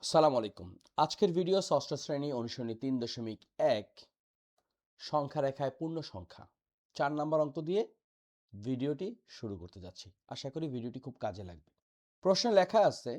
আসসালামু আলাইকুম। আজকের ভিডিও ষষ্ঠ শ্রেণী অনুশীলনী ৩.১ সংখ্যা রেখায় পূর্ণ সংখ্যা ৪ নাম্বার অঙ্ক দিয়ে ভিডিওটি শুরু করতে যাচ্ছি। আশা করি ভিডিওটি খুব কাজে লাগবে। প্রশ্নে লেখা আছে,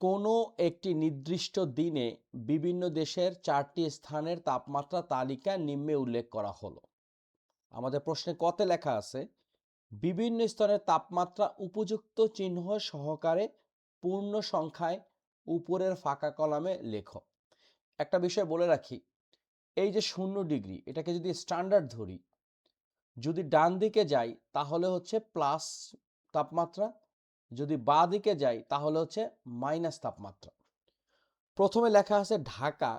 কোনো একটি নির্দিষ্ট দিনে বিভিন্ন দেশের ৪টি স্থানের তাপমাত্রা তালিকা নিম্নে উল্লেখ করা হলো। আমাদের প্রশ্নে কতে লেখা আছে, বিভিন্ন স্তরের তাপমাত্রা উপযুক্ত চিহ্ন সহকারে পূর্ণ সংখ্যায় উপরের ফাঁকা কলামে লেখো। একটা বিষয় বলে রাখি, এই যে 0 ডিগ্রি এটাকে যদি স্ট্যান্ডার্ড ধরি, যদি ডান দিকে যাই তাহলে হচ্ছে প্লাস তাপমাত্রা, যদি বাঁ দিকে যাই তাহলে হচ্ছে মাইনাস তাপমাত্রা। প্রথমে লেখা আছে ঢাকা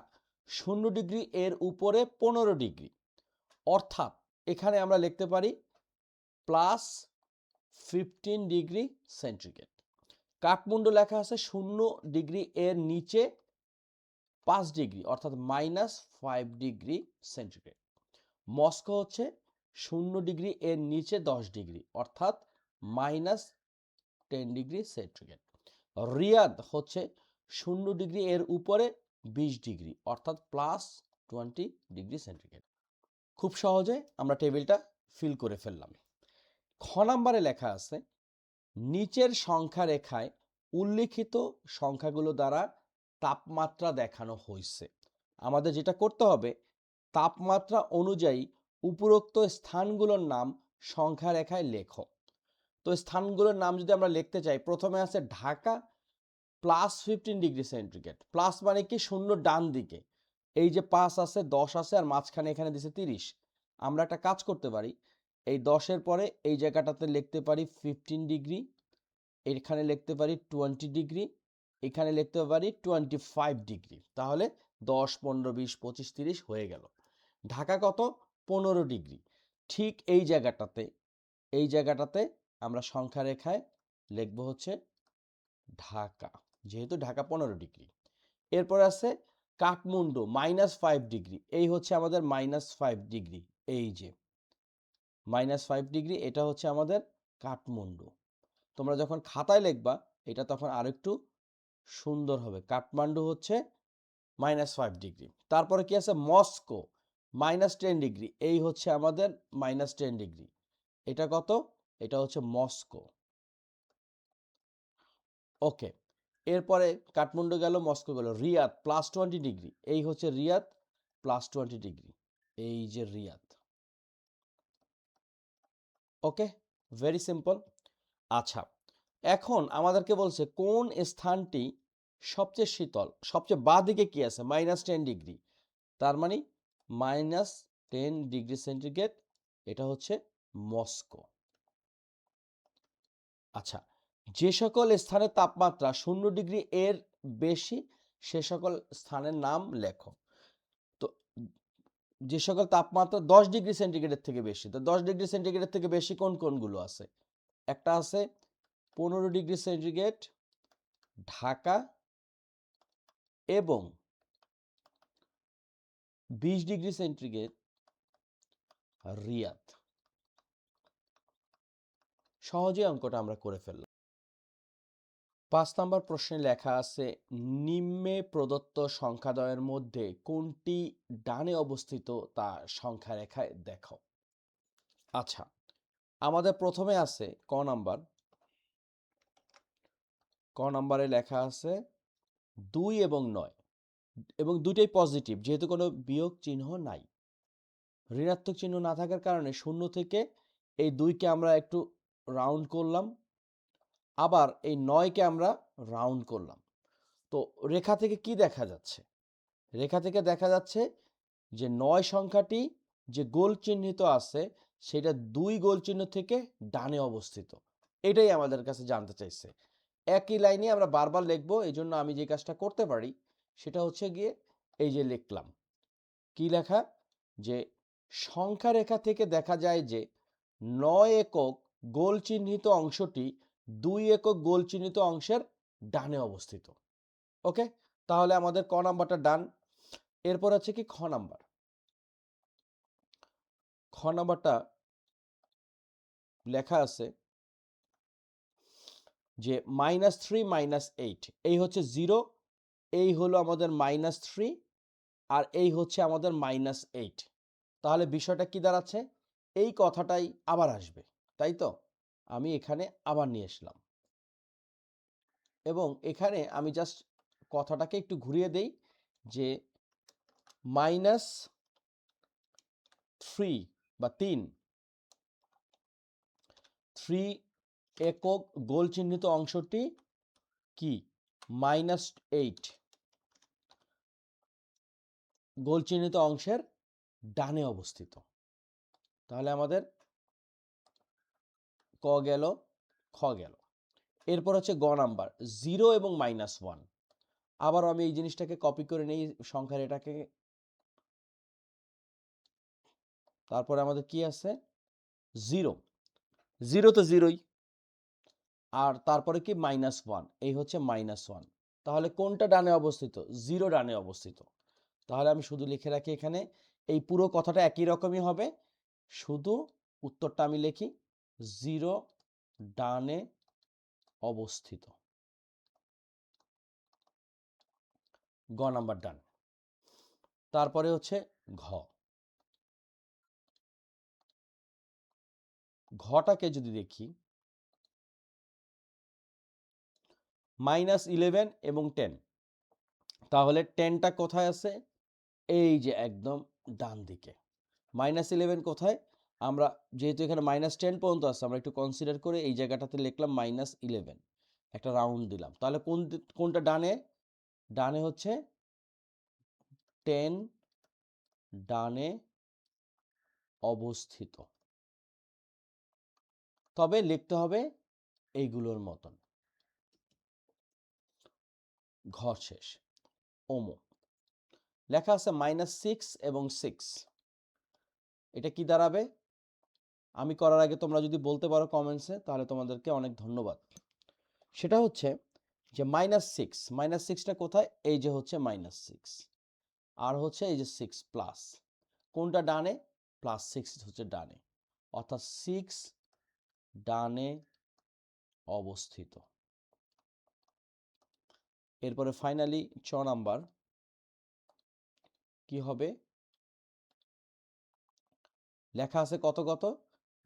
0 ডিগ্রি এর উপরে 15 ডিগ্রি, অর্থাৎ এখানে আমরা লিখতে পারি +15 ডিগ্রি সেন্টিগ্রেড। কাঠমান্ডু লেখা আছে 0 ডিগ্রি এর নিচে 5 ডিগ্রি, অর্থাৎ -5 ডিগ্রি সেন্টিগ্রেড। মস্কো হচ্ছে 0 ডিগ্রি এর নিচে 10 ডিগ্রি, অর্থাৎ -10 ডিগ্রি সেন্টিগ্রেড। রিয়াদ হচ্ছে 0 ডিগ্রি এর উপরে 20 ডিগ্রি, অর্থাৎ +20 ডিগ্রি সেন্টিগ্রেড। খুব সহজে আমরা টেবিলটা ফিল করে ফেললাম। খ নাম্বারে লেখা আছে, নিচের সংখ্যা রেখায় উল্লিখিত সংখ্যাগুলো দ্বারা তাপমাত্রা দেখানো হয়েছে। আমাদের যেটা করতে হবে, তাপমাত্রা অনুযায়ী উপরোক্ত স্থানগুলোর নাম সংখ্যা রেখায় লেখো। তো স্থানগুলোর নাম যদি আমরা লিখতে চাই, প্রথমে আছে ঢাকা +15 ডিগ্রি সেন্টিগ্রেড। প্লাস মানে কি, 0 ডান দিকে, এই যে 5 আছে 10 আছে আর মাঝখানে এখানে দিছে 30। আমরা একটা কাজ করতে পারি, এই 10-এর পরে এই জায়গাটাতে লিখতে পারি 15 ডিগ্রি, এখানে লিখতে পারি 20 ডিগ্রি, এখানে লিখতে পারি 25 ডিগ্রি। তাহলে 10, 15, 20, 25, 30 হয়ে গেল। ঢাকা কত? 15 ডিগ্রি। ঠিক এই জায়গাটাতে আমরা সংখ্যা রেখায় লিখব হচ্ছে ঢাকা, যেহেতু ঢাকা 15 ডিগ্রি। এরপর আছে কাঠমান্ডু -5 ডিগ্রি, এই হচ্ছে আমাদের -5 ডিগ্রি। এই যে -5 ডিগ্রি, এটা হচ্ছে আমাদের কাঠমান্ডু। তোমরা যখন খাতায় লিখবা এটা তখন আরেকটু সুন্দর হবে। কাঠমান্ডু হচ্ছে -5 ডিগ্রি। তারপরে কি আছে? মস্কো -10 ডিগ্রি, এই হচ্ছে আমাদের -10 ডিগ্রি। এটা কত? এটা হচ্ছে মস্কো। ওকে, এরপরে কাঠমান্ডু গেল, মস্কো গেল। রিয়াদ +20 ডিগ্রি, এই হচ্ছে রিয়াদ +20 ডিগ্রি, এই যে রিয়াদ। ওকে, ভেরি সিম্পল। আচ্ছা, এখন আমাদেরকে বলছে কোন স্থানটি সবচেয়ে শীতল। সবচেয়ে বাঁ দিকে কি আছে? -10 ডিগ্রি, তার মানে -10 ডিগ্রি সেন্টিগ্রেড, এটা হচ্ছে মস্কো। আচ্ছা, যে সকল স্থানের তাপমাত্রা 0 ডিগ্রি এর বেশি সে সকল স্থানের নাম লেখো। তো যে সকল তাপমাত্রা 10 ডিগ্রি সেন্টিগ্রেডের থেকে বেশি, তো 10 ডিগ্রি সেন্টিগ্রেডের থেকে বেশি কোন কোনগুলো আছে? একটা আছে 15 ডিগ্রি সেন্টিগ্রেড ঢাকা এবং 20 ডিগ্রি সেন্টিগ্রেড রিয়াদ। সহজে অঙ্কটা আমরা করে ফেললাম। 5 নম্বর প্রশ্নে লেখা আছে, নিম্নে প্রদত্ত সংখ্যাদ্বয়ের মধ্যে কোনটি ডানে অবস্থিত তা সংখ্যা রেখায় দেখো। আচ্ছা, আমাদের প্রথমে আছে ক নাম্বারে লেখা আছে 2 এবং 9, এবং দুটোই পজিটিভ, যেহেতু কোনো বিয়োগ চিহ্ন নাই। ঋণাত্মক চিহ্ন না থাকার কারণে 0 থেকে এই 2কে আমরা একটু রাউন্ড করলাম, আবার এই 9কে আমরা রাউন্ড করলাম। তো রেখা থেকে কি দেখা যাচ্ছে? রেখা থেকে দেখা যাচ্ছে যে 9 সংখ্যাটি যে গোল চিহ্নিত আছে সেটা 2 গোল চিহ্ন থেকে ডানে অবস্থিত। এটাই আমাদের কাছে জানতে চাইছে। একই লাইনে আমরা বারবার লিখবো, এই জন্য আমি যে কাজটা করতে পারি সেটা হচ্ছে গিয়ে এই যে লিখলাম। কি লেখা? যে সংখ্যা রেখা থেকে দেখা যায় যে 9 একক গোল চিহ্নিত অংশটি 2 একক গোল চিহ্নিত অংশের ডানে অবস্থিত। ওকে, তাহলে আমাদের ক নাম্বারটা ডান। এরপর আছে কি খ নাম্বার। খ নাম্বারটা লেখা আছে যে -3 -8 এই হচ্ছে 0, এই হলো আমাদের -3 আর এই হচ্ছে আমাদের -8। তাহলে বিষয়টা কি দাঁড়াচ্ছে? এই কথাটাই আবার আসবে, তাই তো? আমি এখানে আবার নিয়ে আসলাম এবং এখানে আমি জাস্ট কথাটাকে একটু ঘুরিয়ে দেই যে -3 বা 3 একক গোল চিহ্নিত অংশটি কি? -8 গোল চিহ্নিত অংশের ডানে অবস্থিত। তাহলে আমাদের ক গেল, খ গেল। এরপর হচ্ছে গ নাম্বার 0 এবং -1। আবার আমি এই জিনিসটাকে কপি করে নেই সংখ্যার এটাকে। তারপরে আমাদের কি আছে? 0, 0 তো 0ই, আর তারপরে কি -1, এই হচ্ছে -1। তাহলে কোনটা ডানে অবস্থিত? 0 ডানে অবস্থিত। তাহলে আমি শুধু লিখে রাখি এখানে, এই পুরো কথাটা একই রকমই হবে, শুধু উত্তরটা আমি লিখি 0 ডানে অবস্থিত। গ নাম্বার ডান। তারপরে হচ্ছে ঘ। ঘটাকে যদি দেখি, -11 এবং 10, তাহলে 10টা কোথায় আছে? এই যে একদম ডান দিকে। -11 কোথায়? আমরা যেহেতু এখানে -10 পর্যন্ত আছে, আমরা একটু কনসিডার করে এই জায়গাটাতে লিখলাম -11, একটা রাউন্ড দিলাম। তাহলে কোনটা ডানে? ডানে হচ্ছে 10 ডানে অবস্থিত। তবে লিখতে হবে এইগুলোর মতন। ঘ শেষ। ওমো লেখা আছে -6 এবং 6। এটা কি দাঁড়াবে? আমি করার আগে তোমরা যদি বলতে পারো কমেন্টসে, তাহলে তোমাদেরকে অনেক ধন্যবাদ। সেটা হচ্ছে যে -6টা কোথায়? এই যে হচ্ছে -6, আর হচ্ছে এই যে 6 প্লাস। কোনটা ডানে? +6 হচ্ছে ডানে, অর্থাৎ 6 ডানে অবস্থিত। এরপরে ফাইনালি চ নাম্বার কি হবে? লেখা আছে কত কত?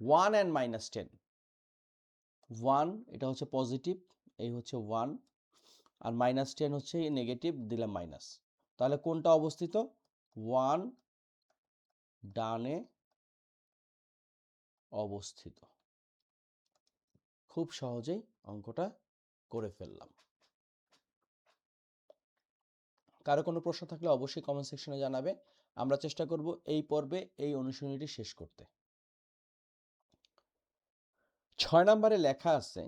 1 and -10। 1 এটা হচ্ছে পজিটিভ, এই হচ্ছে 1, আর -10 হচ্ছে নেগেটিভ, দিলাম মাইনাস। তাহলে কোনটা অবস্থিত? 1 ডানে অবস্থিত। খুব সহজেই অঙ্কটা করে ফেললাম। কারো কোনো প্রশ্ন থাকলে অবশ্যই কমেন্ট সেকশনে জানাবে। আমরা চেষ্টা করব এই পর্বে এই অনুশীলনীটি শেষ করতে। 6 নম্বরে লেখা আছে,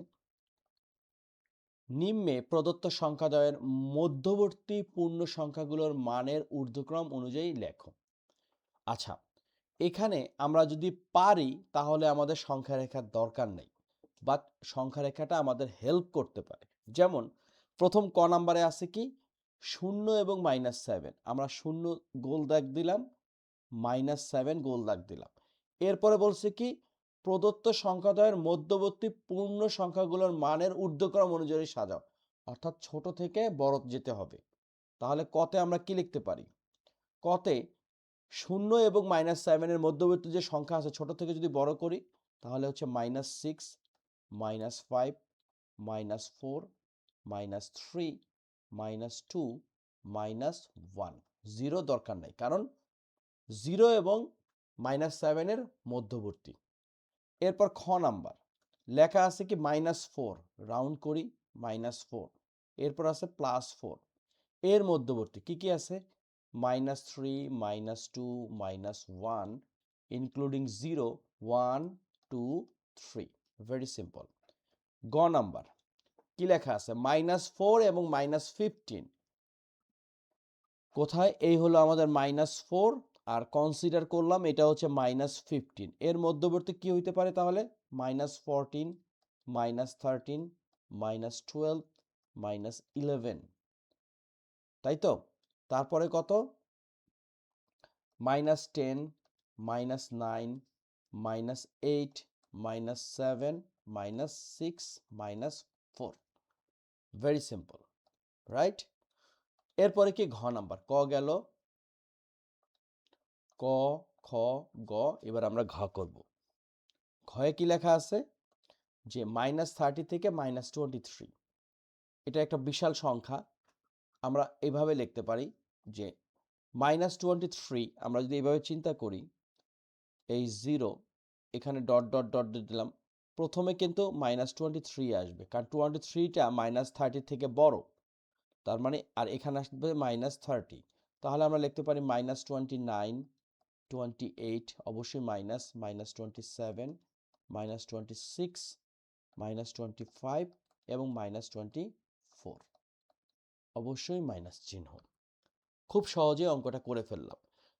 নিম্নে প্রদত্ত সংখ্যাদ্বয়ের মধ্যবর্তী পূর্ণ সংখ্যাগুলোর মানের ঊর্ধ্বক্রম অনুযায়ী লেখো। আচ্ছা, এখানে আমরা যদি পারি তাহলে আমাদের সংখ্যা রেখার দরকার নেই, বাট সংখ্যা রেখাটা আমাদের হেল্প করতে পারে। যেমন প্রথম ক নাম্বারে আছে কি? 0 এবং -7। আমরা 0 গোল দাগ দিলাম, -7 গোল দাগ দিলাম। এরপরে বলছে কি? প্রদত্ত সংখ্যাদ্বয়ের মধ্যবর্তী পূর্ণ সংখ্যাগুলোর মানের ঊর্ধ্বক্রম অনুযায়ী সাজাও, অর্থাৎ ছোট থেকে বড় যেতে হবে। তাহলে কতে আমরা কি লিখতে পারি? কতে 0 এবং -7 এর মধ্যবর্তী যে সংখ্যা আছে, ছোট থেকে যদি বড় করি তাহলে হচ্ছে -6, -5, -4, -3, -2, -1। 0 দরকার নাই, কারণ 0 এবং -7 এর মধ্যবর্তী। এরপর খ নাম্বার লেখা আছে কি? -4, রাউন্ড করি, -4। এরপর আছে +4, এর মধ্যবর্তী কি কি আছে? -3, -2, -1, ইনক্লুডিং 0, 1, 2, 3। Very simple. গ নাম্বার কি লেখা আছে? -4 এবং -15 কোথায়? এই হলো আমাদের -4, আর কনসিডার করলাম এটা হচ্ছে -15। এর মধ্যবর্তী কি হইতে পারে তাহলে? -14, -13, -12, -11, তাই তো? তারপরে কত? -10, -9, -8, -7, -6, 4। Very simple, right? এরপরে কি ঘ নাম্বার, ক গেল, ক, খ, গ, এবার আমরা ঘ করব। ঘয়ে কি লেখা আছে যে -30 থেকে -23, এটা একটা বিশাল সংখ্যা। আমরা এভাবে লিখতে পারি যে -23, আমরা যদি এভাবে চিন্তা করি, এই 0 এখানে ডট ডট ডট দিলাম, প্রথমে কিন্তু -23 আসবে, কারণ 23টা -30 থেকে বড়, তার মানে আর এখানে আসবে -30, তাহলে আমরা লিখতে পারি -29, 28, অবশ্যই মাইনাস, -27, -26, -25 এবং -24, অবশ্যই মাইনাস চিহ্ন। খুব সহজে অঙ্কটা করে ফেললাম।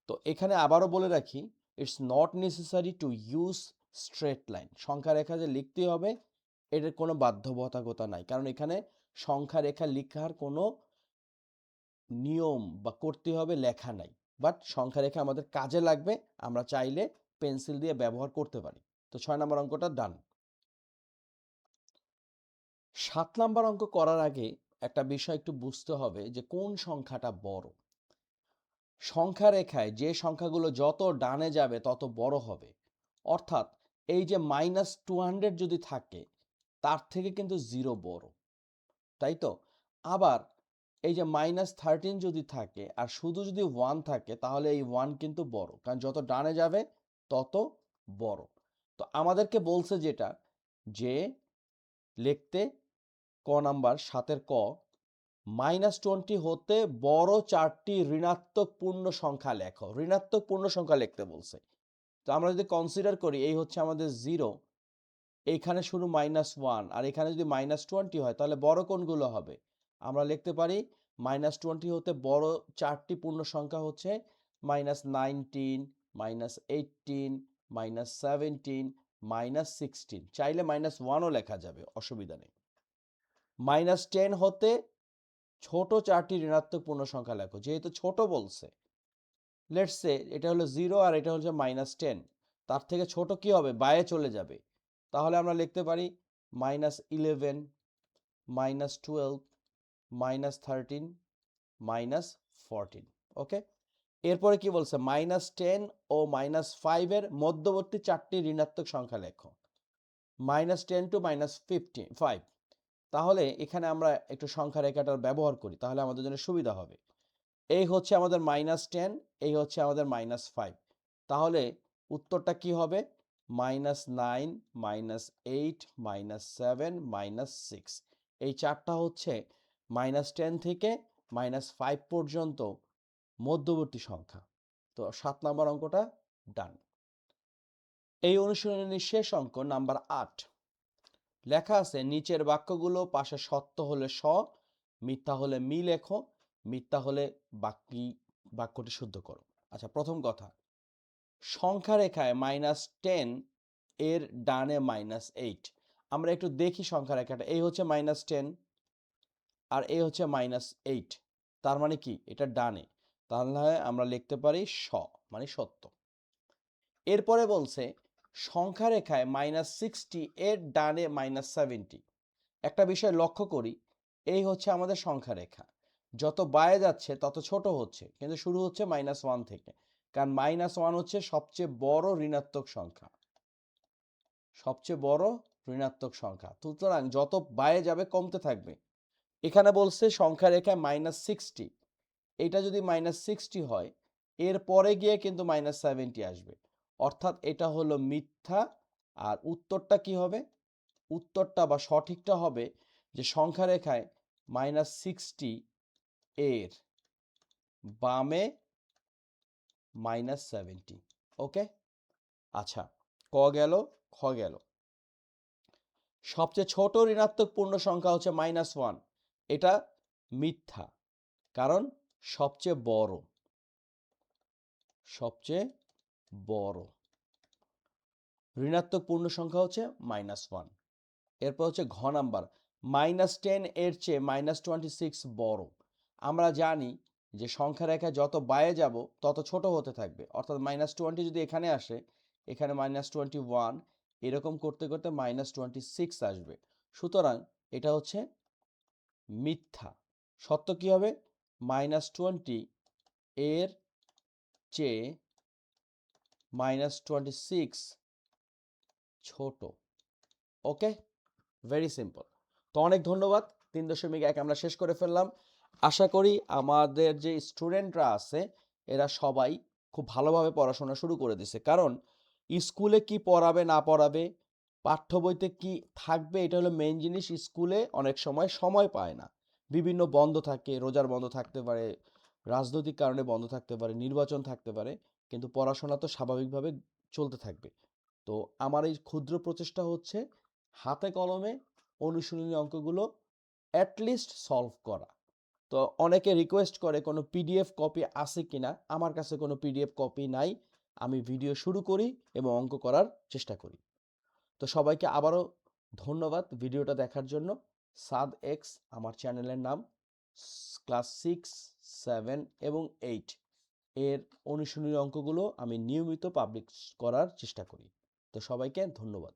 তো এখানে আবারও বলে রাখি, it's not necessary to use straight line. সংখ্যা রেখা যে লিখতে হবে এটার কোনো বাধ্যবাধকতা নাই, কারণ এখানে সংখ্যা রেখা লেখার কোনো নিয়ম বা করতে হবে লেখা নাই, বাট সংখ্যা রেখা আমাদের কাজে লাগবে, আমরা চাইলে পেন্সিল দিয়ে ব্যবহার করতে পারি। তো 6 নম্বর অঙ্কটা ডান। 7 নম্বর অঙ্ক করার আগে একটা বিষয় একটু বুঝতে হবে যে কোন সংখ্যাটা বড়। সংখ্যা রেখায় যে সংখ্যাগুলো যত ডানে যাবে তত বড় হবে, অর্থাৎ এই যে -200 যদি থাকে তার থেকে কিন্তু 0 বড়, তাই তো? আবার এই যে -13 যদি থাকে আর শুধু যদি 1 থাকে তাহলে এই 1 কিন্তু বড়, কারণ যত ডানে যাবে তত বড়। তো আমাদেরকে বলছে যেটা, যে লিখতে ক নাম্বার 7-এর ক, -20 হতে বড় 4টি ঋণাত্মক পূর্ণ সংখ্যা লেখো। ঋণাত্মক পূর্ণ সংখ্যা লিখতে বলছে। তো আমরা যদি কনসিডার করি, এই হচ্ছে আমাদের 0, এইখানে শুরু -1, আর এখানে যদি -20 হয় তাহলে বড় কোনগুলো হবে? আমরা লিখতে পারি -20 হতে বড় 4টি পূর্ণ সংখ্যা হচ্ছে -19, -18, -17, -16, চাইলে -1ও লেখা যাবে, অসুবিধা নেই। -10 হতে ছোট 4টি ঋণাত্মক পূর্ণ সংখ্যা লেখো, যেহেতু ছোট বলছে, লেটস সে এটা হলো 0 আর এটা হচ্ছে -10, তার থেকে ছোট কি হবে? বাইরে চলে যাবে, তাহলে আমরা লিখতে পারি -11, -12, -13, -14। ওকে, এরপরে কি বলছে? -10 ও -5 এর মধ্যবর্তী 4টি ঋণাত্মক সংখ্যা লেখো, -10 to -5। তাহলে এখানে আমরা একটু সংখ্যা রেখাটার ব্যবহার করি, তাহলে আমাদের জন্য সুবিধা হবে। এই হচ্ছে আমাদের -10, এই হচ্ছে আমাদের -5, তাহলে উত্তরটা কি হবে? -9, -8, -7, -6। এই চারটা হচ্ছে -10 থেকে -5 পর্যন্ত মধ্যবর্তী সংখ্যা। তো 7 নম্বর অঙ্কটা ডান। এই অনুশীলনের শেষ অঙ্ক নাম্বার 8, লেখা আছে নিচের বাক্যগুলো পাশে সত্য হলে স, মিথ্যা হলে মি লেখো, মিথ্যা হলে বাকি বাক্যটি শুদ্ধ করো। আচ্ছা, প্রথম কথা, সংখ্যা রেখায় -10 এর ডানে -8। আমরা একটু দেখি সংখ্যা রেখাটা, এই হচ্ছে -10 আর এই হচ্ছে -8, তার মানে কি? এটা ডানে, তাহলে আমরা লিখতে পারি স, মানে সত্য। এরপরে বলছে সংখ্যা রেখায় -60 এর ডানে -70। একটা বিষয় লক্ষ্য করি, এই হচ্ছে আমাদের সংখ্যা রেখা, যত বায়ে যাচ্ছে তত ছোট হচ্ছে, কিন্তু শুরু হচ্ছে -1 থেকে, কারণ -1 হচ্ছে সবচেয়ে বড় ঋণাত্মক সংখ্যা, সবচেয়ে বড় ঋণাত্মক সংখ্যা, সুতরাং যত বায়ে যাবে কমতে থাকবে। এখানে বলছে সংখ্যা রেখায় -60, এটা যদি -60 হয় এরপরে গিয়ে কিন্তু -70 আসবে, অর্থাৎ এটা হলো মিথ্যা। আর উত্তরটা কি হবে? উত্তরটা বা সঠিকটা হবে যে সংখ্যা রেখায় -60 এর বামে -70। ওকে, আচ্ছা, ক গেল, খ গেল। সবচেয়ে ছোট ঋণাত্মক পূর্ণ সংখ্যা হচ্ছে -1, এটা মিথ্যা, কারণ সবচেয়ে বড়, সবচেয়ে বড় ঋণাত্মক পূর্ণ সংখ্যা হচ্ছে -1। এরপর হচ্ছে ঘ নাম্বার, -10 এর চেয়ে -26 বড়। আমরা জানি যে সংখ্যা রেখায় যত বায়ে যাব তত ছোট হতে থাকবে, অর্থাৎ -20 যদি এখানে আসে, এখানে -21, এরকম করতে করতে -26 আসবে। সুতরাং এটা হচ্ছে মিথ্যা। সত্য কি হবে? -20 এর চেয়ে -26 ছোট। ওকে, ভেরি সিম্পল। তো অনেক ধন্যবাদ। 3.1 আমরা শেষ করে ফেললাম। আশা করি আমাদের যে স্টুডেন্টরা আছে এরা সবাই খুব ভালোভাবে পড়াশোনা শুরু করে দিছে, কারণ স্কুলে কি পড়াবে না পড়াবে, পাঠ্য বইতে কি থাকবে, এটা হলো মেইন জিনিস। স্কুলে অনেক সময় সময় পায় না, বিভিন্ন বন্ধ থাকে, রোজার বন্ধ থাকতে পারে, রাজনৈতিক কারণে বন্ধ থাকতে পারে, নির্বাচন থাকতে পারে, কিন্তু পড়াশোনা তো স্বাভাবিকভাবে চলতে থাকবে। তো আমার এই ক্ষুদ্র প্রচেষ্টা হচ্ছে হাতে কলমে অনুশীলনী অঙ্কগুলো অ্যাটলিস্ট সলভ করা। তো অনেকে রিকোয়েস্ট করে কোনো পিডিএফ কপি আছে কিনা। আমার কাছে কোনো পিডিএফ কপি নাই। আমি ভিডিও শুরু করি এবং অঙ্ক করার চেষ্টা করি। তো সবাইকে আবারও ধন্যবাদ ভিডিওটা দেখার জন্য। সাদ এক্স আমার চ্যানেলের নাম। ক্লাস 6, 7 এবং 8 এর অনুশীলনী অঙ্কগুলো আমি নিয়মিত পাবলিশ করার চেষ্টা করি। তো সবাইকে ধন্যবাদ।